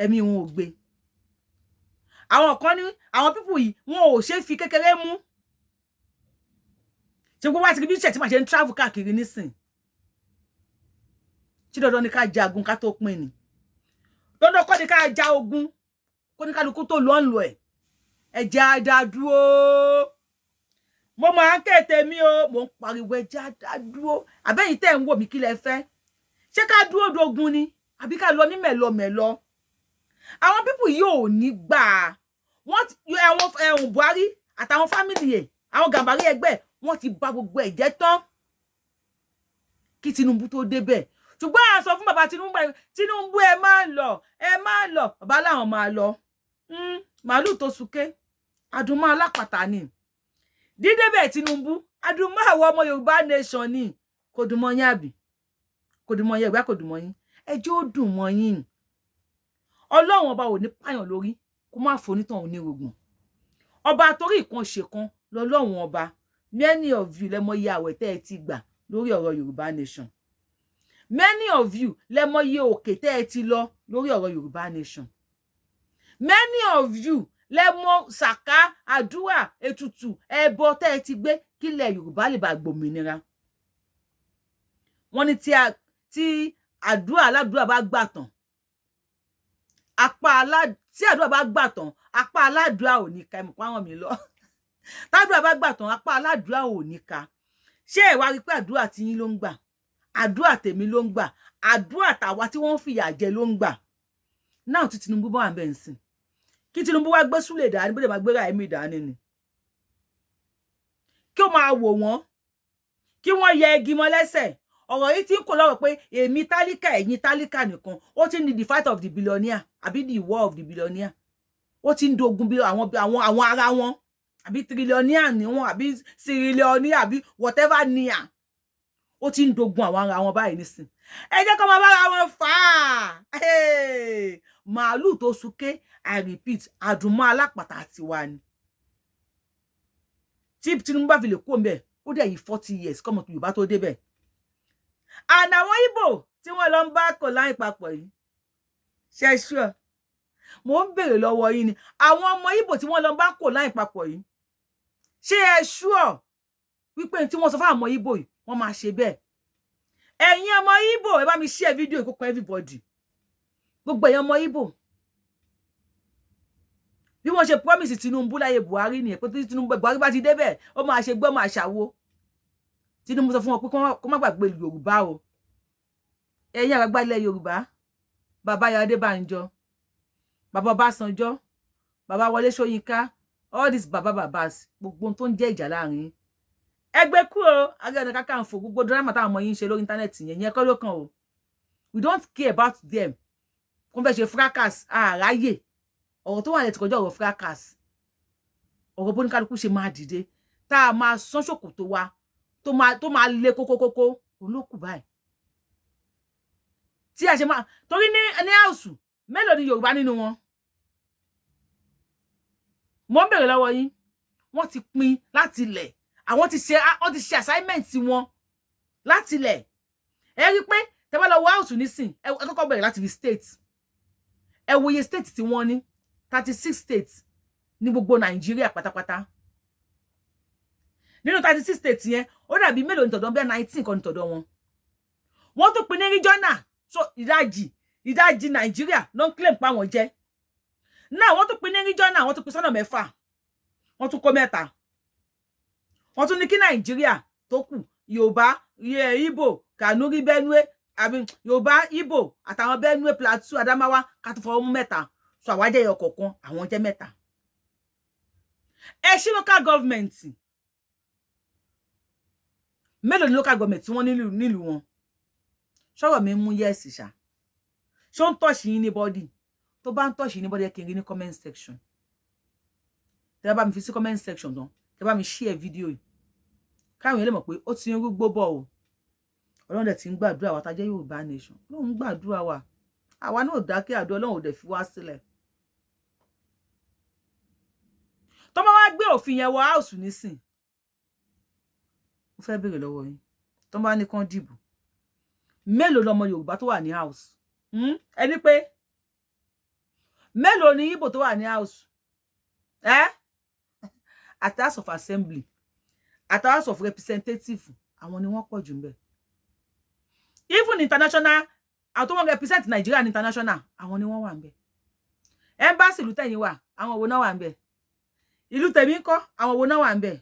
ẹ̀mí wọn ò gbé àwọn kan ní àwọn pípù yìí wọn ò ṣe fi kékeré mú ṣe gbogbo wá ti bí iṣẹ́ tí màá ṣe ń travel káàkiri nísìn tí dandan ní ká jagun ká tó pín ni dandan kọ́ ni ká ja ogun kó ní kálukú tó lọ ń lọ ẹ̀jẹ̀ àdádúró mo máa ń kéte mi o mo ń pariwo ẹ̀jẹ̀ àdádúró àbẹ́yìn tẹ́ ń wò mí kí lẹ fẹ́ ṣé ká dúró dogun ni àbí ká lọ ní mẹ̀lọmẹ̀lọ àwọn pípù yìí ò ní gbà wọ́n àwọn Buhari àtàwọn fámìlì ẹ̀ àwọn Gàmbàrí ẹgbẹ́ wọ́n ti bà gbogbo ẹ̀jẹ̀ tán kí Tinubu tó débẹ̀ ṣùgbọ́n a sọ fún bàbá Tinubu ẹ má lọ bàbá làwọn máa lọ màálù tó súké àdùnmọ́ alápàtà ni dídébẹ̀ Tinubu àdùnmọ́ àwọn ọmọ Yorùbá nation ni kò dùn mọ́ yín àbí kò dùn mọ́ yín ẹgbẹ́ kò dùn mọ́ yín ẹjọ́ ó dùn mọ́ yín Ọlọ́run ọba ò ní pààyàn lórí kó má fonítàn onírògùn ọba torí ìkan ṣe kan lọ́lọ́run ọba many of you lẹ mọ̀ iye àwẹ̀ tẹ́ ẹ ti gbà lórí ọ̀rọ̀ Yorùbá nation many of you lẹ mọ̀ iye òkè tẹ́ ẹ ti lọ lórí ọ̀rọ̀ Yorùbá nation many of you lẹ mọ̀ sàká àdúrà ètùtù ẹbọ tẹ́ ẹ ti gbé kílẹ̀ Yorùbá lè bá gbòmìnira wọ́n ní tí àdúrà aládùúrà bá gbà tán tí àdúrà bá gbà tán apá aládùúrà ò ní ká ẹ mọ̀ páwọn mi lọ tádùúrà bá gbà tán apá aládùúrà ò ní ká ṣé ẹ wá rí pé àdúrà tí yín ló ń gbà àdúrà tèmi ló ń gbà àdúrà tàwa tí wọ́n fìyà jẹ ló ń gbà náà tí Tinubu bá wà bẹ́ẹ̀ nsìn kí Tinubu wá gbé súlẹ̀ dání bó lè máa gbéra ẹ̀mí ìdání ni kí ó máa wò wọ́n kí wọ́n yẹ igi mọ́ lẹ́sẹ̀ ọ̀rọ̀ yìí ti ń kó lọ́rọ̀ pé èmi tálíkà ẹ̀yin tálíkà nìkan ó ti ń di the fight of the billionaire àbí the war of the billionaire ó ti ń dogun bí àwọn ara wọn àbí trillionaire ni wọn àbí sirillionaire àbí whatever nia ó ti ń dogun àwọn ara wọn báyìí nísìn ẹ jẹ́ kó máa bára wọn fà á màálù tó súké I repeat àdùnmọ́ alápàtà àti wa ni tí Tinubu bá fi lè kó mbẹ ó dẹ̀ yìí 40 years kọ́mọ Yorùbá tó débẹ̀ and àwọn Ìgbò tí wọ́n lọ ń bá kò láì papọ̀ yìí ṣe sure mo ń béèrè lọ́wọ́ yín ni àwọn ọmọ Ìgbò tí wọ́n lọ ń bá kò láì papọ̀ yìí ṣé ẹ sure wípé tí wọ́n sọ fún àwọn ọmọ Ìgbò yìí wọ́n máa ṣe bẹ́ẹ̀ ẹ̀yin ọmọ Ìgbò ẹ bá mi share video ìkókò everybody gbogbo ẹ̀yin ọmọ Ìgbò bí wọ́n ṣe promise Tinubu láyé Buhari ni pé Tinubu Buhari bá ti débẹ̀ ó máa ṣe gbọ́ máa ṣàwo Tinubu sọ fún wọn pé kó má gbàgbé Yorùbá o ẹ̀yin àgbàgbà ilẹ̀ Yorùbá bàbá Adébánjọ bàbá Ọbásanjọ́ bàbá Wọlé Ṣóyínká all these babas gbogbo tó ń jẹ́ ìjà láàrin ẹgbẹ́ kú o Ààrẹ Ọ̀nà Kakanfò gbogbo drama táwọn ọmọ yín ṣe lórí íńtánẹ́ẹ̀tì yẹn kọ́ ló kàn o we don't care about them kó fẹ́ ṣe fracas àráyè ọ̀rọ̀ tó wà lẹ́tì kọjá ọ̀rọ̀ fracas ọ̀rọ̀ bóníkálukú ṣe máa dìde tá a máa sán ṣòkòtò wa tó máa le kókókókó olókù báyìí tí a ṣe máa torí ní àwùsù mélòó ni Yorùbá nínú wọn mo ń bèrè lọ́wọ́ yín wọ́n ti pín láti ilẹ̀ àwọn ti ṣe assignment wọn láti ilẹ̀ ẹ rí pé tẹ́ bá lọ wọ àwùsù nísìn ẹ kọ́kọ́ bẹ̀rẹ̀ láti fi state ẹ wo iye state tí wọ́n ní 36 states ní gbogbo Nàìjíríà pátápátá nínú 36 states yẹn ó dàbí mélòó ní tọ̀dọ̀ bí 19 kan ní tọ̀dọ̀ wọn wọ́n tún pín ní regional so ìdajì Nàìjíríà ló ń claim pa wọn jẹ náà wọ́n tún pín ní regional wọ́n tún pín sọ́nà mẹ́fà wọ́n tún kó mẹ́ta wọ́n tún ní kí Nàìjíríà tó kù Yorùbá Ìgbò Kanuri Benue àbí Yorùbá Ìgbò àtàwọn Benue Plateau Adamawa ká tún fọwọ́ mú mẹ́ta so àwa jẹ́ ọ̀kọ̀ọ̀kan àwọn jẹ́ mẹ́ta ẹ ṣí local government mélòó ni local government tí wọ́n nílùú wọn ṣọ́rọ̀ mi mú yes ṣá ṣó ń tọ́ṣì yín ní body tó bá ń tọ́ṣì ní body ẹ kí n rí ní comment section tẹ́ bá mi fi sí comment section tán tẹ́ bá mi share video yìí káwọn èèyàn lè mọ̀ pé ó ti ń rúgbó bọ̀ o Ọlọ́run dẹ̀ ti ń gbàdúrà wa tá jẹ́ Yorùbá nation Ọlọ́run gbàdúrà wa àwa náà dákẹ́ àdúrà Ọlọ́run ò dẹ̀ fi wá sílẹ̀ tó bá wá gbé òfin yẹn wọ house nísìn mo fẹ́ béèrè lọ́wọ́ yín tó bá ní kán dìbò mélòó lọmọ Yorùbá tó wà ní house ẹni pé mélòó ni Igbo tó wà ní house at House of Assembly at House of Representative àwọn ni wọ́n pọ̀ jù ńbẹ̀. Even international àwọn tó wọ́n represent Nigeria international àwọn ni wọ́n wà ńbẹ̀. Embassy ìlú tẹ̀yin wà àwọn wo náà wà ńbẹ̀. Ìlú tèmi ńkọ́ àwọn wo náà wà ńbẹ̀.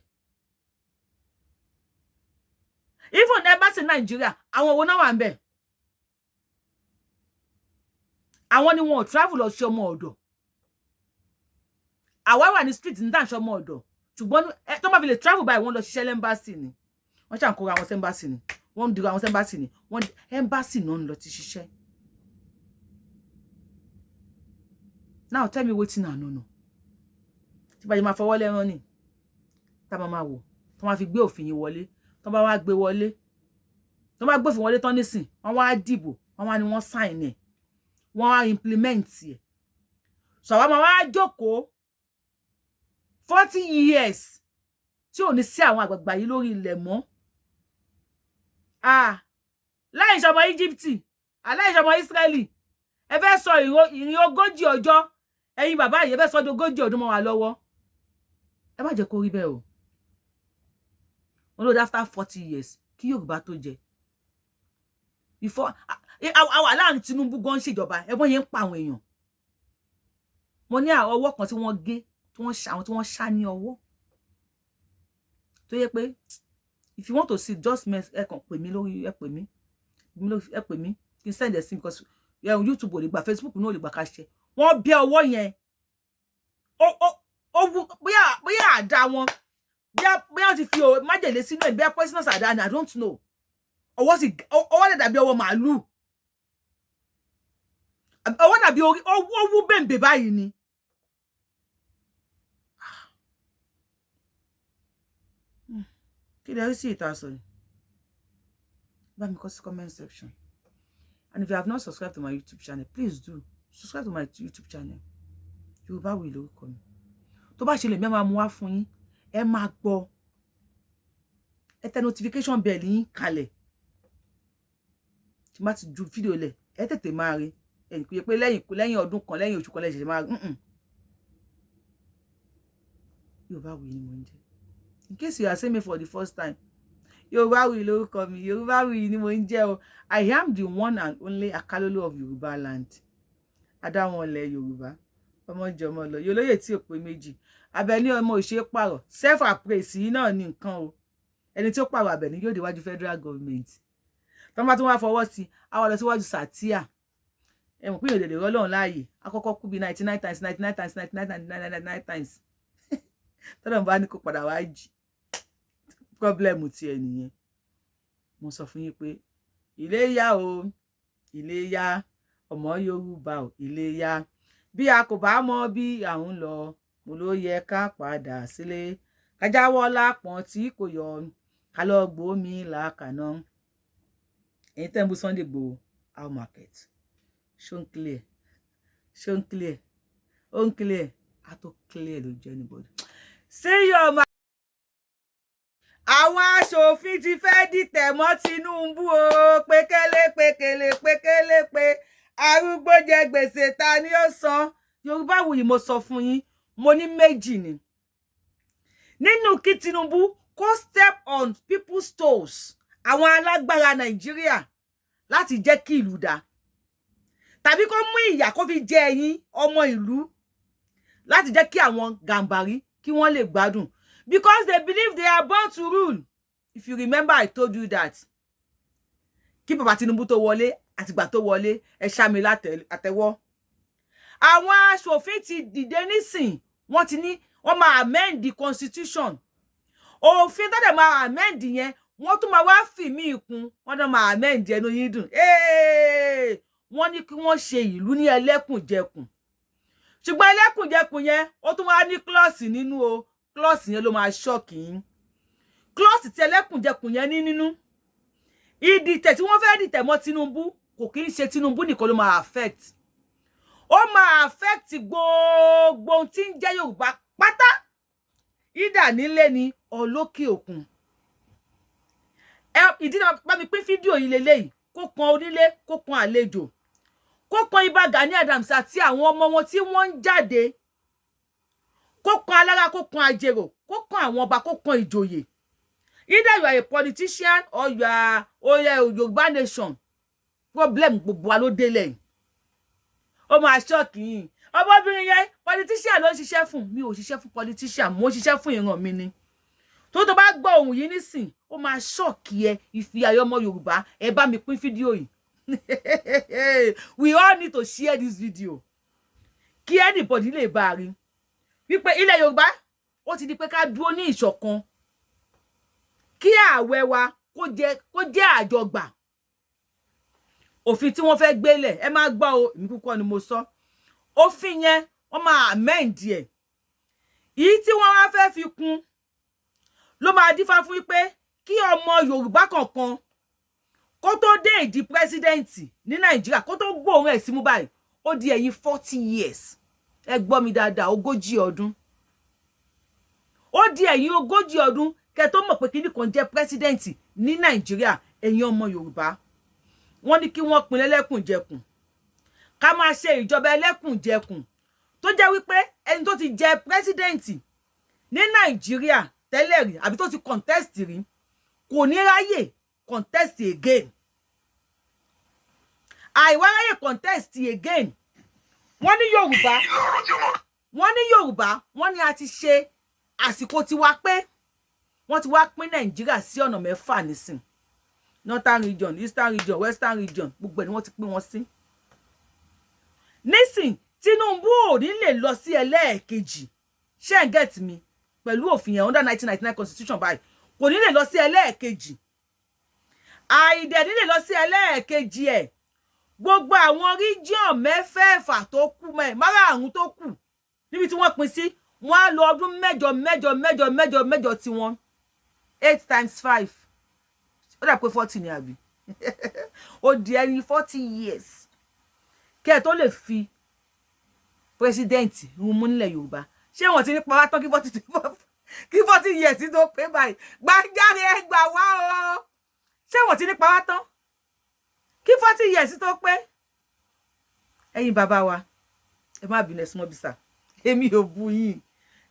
Even embassy Nigeria àwọn wo náà wà ńbẹ̀. Àwọn ni wọn ò travel lọ ṣe ọmọ ọ̀dọ̀. Àwa wà ní street ní tàn ṣe ọmọ ọ̀dọ̀. Ṣùgbọ́n tó bá fi lè travel by wọ́n lọ ṣiṣẹ́ embassy ni. Wọ́n ṣàn kó ra wọn embassy ni. Wọ́n dira wọn embassy ni. Wọ́n embassy náà ń lọ ti ṣiṣẹ́. Now tell me wetin I no know. Tí bá yẹ máa fọwọ́ lẹ́rán ni. Tá máa wò. Tó máa fi gbé òfin yìí wọlé. Tó bá wá gbé wọlé. Tó bá gbé òfin wọlé tán nísìn. Wọ́n wá dìbò. Wọ́n wá ní wọ́n sign ẹ̀. Wọ́n wá implement ẹ̀. So àwa máa wá jókòó 40 years tí ò ní sí àwọn àgbàgbà yìí lórí ilẹ̀ mọ́. Láì ṣọmọ Íjíbítì, láì ṣọmọ Ísírẹ́lì. Ẹ fẹ́ sọ ìrìn 40 ọjọ́. Ẹ̀yin bàbá yìí ẹ fẹ́ sọ di 40 ọdún mọ́ wa lọ́wọ́. Ẹ má jẹ́ kó rí bẹ́ẹ̀ o. Wọ́n lò after 40 years kí Yorùbá tó jẹ. Before àwa láàrin Tinubu gan ṣèjọba ẹ̀wọ̀n yẹn ń pa àwọn èèyàn. Mo ní ọwọ́ kan tí wọ́n gé tí wọ́n ṣá ní ọwọ́. Tó yẹ pé if you want to see just ẹ kàn pè mí lórí ẹ pè mí kí n send ẹ sí because YouTube ò lè gbà Facebook náà ò lè gbà ká ṣe. Wọ́n bẹ́ ọwọ́ yẹn. Bóyá àdá wọn bóyá ti fi májèlé sínú ẹ̀ bóyá poisonous àdá ni I don't know. Ọwọ́ lè dàbí ọwọ́ màálù. Ọwọ́ dàbí owó bèǹbè báyìí ni. Kí lẹ rí sí ìta sọ yìí? Bá mi kọ sí comment section. And if you have not subscribed to my YouTube channel, please do subscribe to my YouTube channel. Yorùbáwùyí lórúkọ mi. Tó bá ṣe lè mi máa mú wá fún yín, ẹ máa gbọ́. Ẹ tẹ notification bell yín kalẹ̀. Tí má ti ju fídíò lẹ̀, ẹ tètè máa rí. Ẹ kò yẹ pé lẹ́yìn ọdún kan, lẹ́yìn oṣù kan lẹ ṣẹ̀ṣẹ̀ máa rí. Yorùbáwùyí ni mo ń jẹ́. In case you are seeing me for the first time, Yorùbáwùyí lórúkọ mi. Yorùbáwùyí ni mo ń jẹ́ o. I am the one and only Akalolo of Yoruba land. Adáwọnlẹ̀ Yorùbá. Ọmọ jọmọ lọ. Yolóyè tí ò pé méjì. Abẹ́ní ọmọ òṣè pààrọ̀. Self appraise yìí náà ní nǹkan o. Ẹni tí ó pààrọ̀ Abẹ́ní yóò déwájú federal government. Tọ́n bá tún wá fọwọ́ sí, a wá lọ síwájú Sàtíà. Ẹ mọ̀ pé yóò lè rọ́lọ́run láàyè. Àkọ́kọ́ kú bí 99 times 99 times 99 times. Tọ́lọ́run bá ní kó padà wá jì. Problem ti ẹ nìyẹn. Mo sọ fún yín pé Iléyá o, Iléyá, ọmọ Yorùbá o, Iléyá. Bí a kò bá mọ bí à ń lọ, mo ló yẹ ká padà sílé. Ká jáwọ́ lápọ̀n tí kò yọ, ká lọ gbómi làkàná. Ẹ̀yin tẹ́ ń bú Sunday Igboho, how market? Show clear. Show clear. Unclear. A tó clear lójú anybody. See you, àwọn aṣòfin ti fẹ́ dìtẹ̀ mọ́ Tinubu o. Pékélé pé arúgbó jẹ gbèsè ta ni ó san. Yorùbáwùyí mo sọ fún yín, mo ní méjì ni. Nínú kí Tinubu kó step on people's toes, àwọn alágbára Nàìjíríà láti jẹ́ kí ìlú dá. Tàbí kó mú ìyà kó fi jẹ ẹ̀yin ọmọ ìlú láti jẹ́ kí àwọn Gàmbàrí kí wọ́n lè gbádùn. Because they believe they are born to rule. If you remember, I told you that. Kí Bàbá Tinubu tó wọlé, àtìgbà tó wọlé, ẹ ṣá mi látẹ́wọ́. Àwọn aṣòfin ti dìde nísìn, wọ́n ti ní wọ́n máa amend the constitution. Òfin tó dẹ̀ máa amend yẹn, wọ́n tún máa wá fìmí ìkún, wọ́n dẹ̀ máa amend ẹnu yín dùn. Wọ́n ní kí wọ́n ṣe ìlú ní ẹlẹ́kùnjẹkùn. Ṣùgbọ́n ẹlẹ́kùnjẹkùn yẹn, ó tún wá ní clause nínú o. Clause yẹn ló máa shock yín. Clause tí ẹlẹ́kùnjẹkùn yẹn ní nínú. Ìdìtẹ̀ tí wọ́n fẹ́ dìtẹ̀ mọ́ Tinubu kò kí ń ṣe Tinubu nìkan ló máa affect. Ó máa affect gbogbo ohun tí ń jẹ́ Yorùbá pátá. Ìdá nílé ni olókè òkun. Ìdí náà bá mi pín fídíò yìí lélẹ́yìí kó kan onílé kó kan àlejò. kó kan Ìbà Gani Adams àti àwọn ọmọ wọn tí wọ́n ń jáde, kó kan alára, kó kan àjèrò, kó kan àwọn ọba, kó kan ìjòyè. Either you are a politician or you are Yorùbá nation, problem gbogbo wa ló délẹ̀. Ó máa shock yín. Ọmọbìnrin yẹn politician ló ń ṣiṣẹ́ fún. Mi ò ṣiṣẹ́ fún politician, mo ṣiṣẹ́ fún ìran mi ni. Tó bá gbọ́ ohùn yìí nísìn, ó máa shock ẹ. Ìfìyà ọmọ Yorùbá, ẹ bá mi pín fídíò yìí. We all need to share this video. Kí anybody lè bá rí. Wípé ilẹ̀ Yorùbá, ó ti di pé ká dúró ní ìṣọ̀kan. Kí ààwẹ̀ wa kó jẹ́ àjọgbà. Òfin tí wọ́n fẹ́ gbélẹ̀, ẹ máa gbọ́ o, èmi kúkọ́ ni mo sọ. Òfin yẹn, wọ́n máa amend ẹ̀. Èyí tí wọ́n wá fẹ́ fi kún ló máa dífá fún wípé kí ọmọ Yorùbá kankan kó tó dé ìdí pírẹsidẹ́ǹtì ní Nàìjíríà, kó tó gbóhùn ẹ̀ símú báyìí, ó di ẹ̀yìn 40 years. Ẹ gbọ́ mi dáadáa, 40 ọdún. Ó di ẹ̀yìn 40 ọdún kẹ́ tó mọ̀ pé kíní kan jẹ́ pírẹsidẹ́ǹtì ní Nàìjíríà, ẹ̀yin ọmọ Yorùbá. Wọ́n ní kí wọ́n pín lẹ́lẹ́kùnjẹkùn. Ká máa ṣe ìjọba ẹlẹ́kùnjẹkùn. Tó jẹ́ wípé ẹni tó ti jẹ pírẹsidẹ́ǹtì ní Nàìjíríà tẹ́lẹ̀ rí àbí tó ti contest rí kò ní ráyè contest again. Àìwá ráyè contest again. Wọ́n ní Yorùbá, wọ́n ní a ti ṣe àsìkò tiwa pé wọ́n ti wá pín Nàìjíríà sí ọ̀nà mẹ́fà nísìn. Northern region, Eastern region, Western region, gbogbo ni wọ́n ti pín wọn sí. Nísìn, Tinubu ò ní lè lọ sí ẹlẹ́ẹ̀kejì. Ṣé ń get me? Pẹ̀lú òfin yẹn under 1999 constitution báyìí, kò ní lè lọ sí ẹlẹ́ẹ̀kejì. Àìdẹ̀ ní lè lọ sí ẹlẹ́ẹ̀kejì ẹ̀. Gbogbo àwọn region mẹ́fẹ̀ẹ̀fà tó kù márààrún tó kù níbi tí wọ́n pín sí, wọ́n á lọ ọdún mẹ́jọ tí wọ́n 8 times 5. Ó dà pé 40 ni àbí. Ó di ẹni 40 years. Kẹ́ tó lè fi president mú nílẹ̀ Yorùbá. Ṣé wọ́n ti ní pa wá tán kí 40 years tó pé báyìí? Gbàjáre ẹ gbà wá o. Ṣé wọ́n ti ní pa wá tán kí 40 years tó pé? Ẹ̀yin bàbá wa, ẹ má bínú ẹ̀sùn mọ́bísà. Èmi ò bú yín.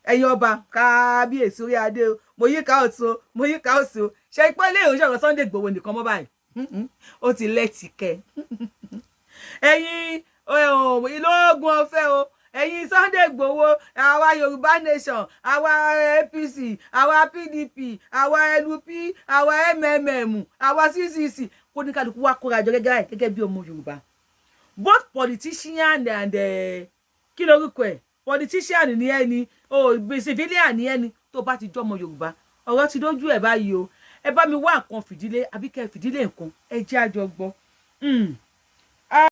Ẹ̀yin ọba, kábíyèsí orí adé o. Mo yí ká ọ̀tún, mo yí ká òsì o. Ṣé ipá ilé ìròyìn ọ̀rọ̀ Sunday Igboho nìkan mọ́ báyìí? Ó ti lẹ́tì kẹ́. Ẹ̀yin ìlógún ọ̀fẹ́ o. Ẹ̀yin Sunday Igboho, àwa Yorùbá nation, àwa APC, àwa PDP, àwa LP, àwa MMM, àwa CCC. Kó ní kálukú wá kóra jọ gẹ́gẹ́ bí ọmọ Yorùbá. Both politician and kí lorúkọ ẹ̀? Politician ni ẹni, civilian ni ẹni, tó bá ti jọmọ Yorùbá. Ọ̀rọ̀ ti dójú ẹ̀ báyìí o. Ẹ bá mi wá nǹkan fìdílé àbí kẹ́ fìdílé nǹkan. Ẹ jẹ́ àjọ gbọ́.